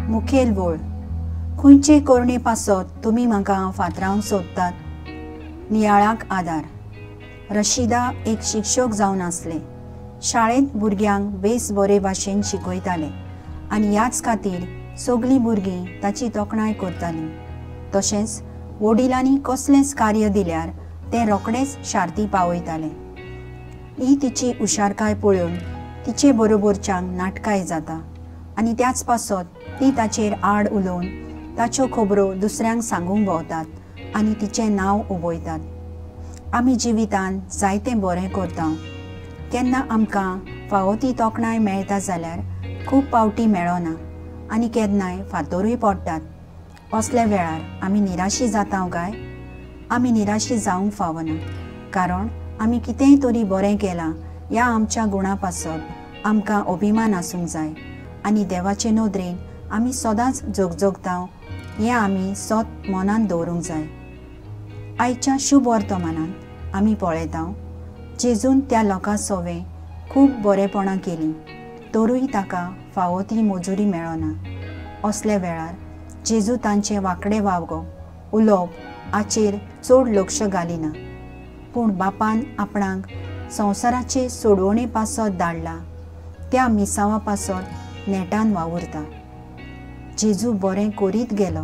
मुखेल वळ खंयचे कोरणे पासत तुमी म्हाका फातरावंक सोदतात. नियाळाक आदार रशिदा एक शिक्षक जावन आसले. शाळेंत भुरग्यांक बेस बरे भाशेन शिकयताले आनी ह्याच खातीर सगळीं भुरगीं ताची तोखणाय करतालीं. तशेंच वडिलांनी कसलेंच कार्य दिल्यार तें रोखडेंच शार्ती पावयताले. ही तिची हुशारकाय पळोवन तिचे बरोबरच्यांक नाटकाय जाता आनी त्याच पासत ती ताचेर आड उलोवन ताच्यो खबरो दुसऱ्यांक सांगूंक भोंवतात आनी तिचें नांव उबयतात. आमी जिवितांत जायतें बरें करता. केन्ना आमकां फावो ती तोखणाय मेळटा जाल्यार खूब पावटी मेळना आनी केन्नाय फातरूय पडटात. असल्या वेळार आमी निराशी जाता काय? आमी निराशी जावंक फावना, कारण आमी कितेंय तरी बरें केलां ह्या आमच्या गुणा पासत आमकां अभिमान आसूंक जाय आनी देवाचे नदरेन आमी सदांच जगजगता हें आमी सत मनांत दवरूंक जाय. आयच्या शुभ वर्तमानांत आमी पळयता जेजून त्या लोकां सोवे खूब बरेपणां केलीं, तरूय ताका फावो ती मजुरी मेळना. असल्या वेळार जेजू तांचे वांकडे वागो उलोवप हाचेर चड लक्ष घालिना, पूण बापान आपणाक संवसाराचे सोडवणे पासत धाडला त्या मिसावा पासत नेटान वावुरता. जेजू बरें करीत गेलो.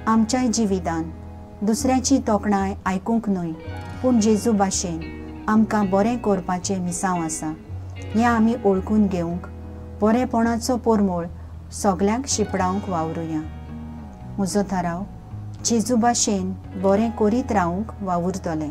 आमच्याय जिवितांत दुसऱ्याची तोखणाय आयकूंक न्हय, पूण जेजू भाशेन आमकां बरें करपाचें मिसांव आसा हें आमी ओळखून घेवंक बरेपणाचो परमळ सगल्यांक शिपडावंक वावरुया. म्हजो थाराव जेजू भाशेन बरें करीत रावंक वावुरतलें.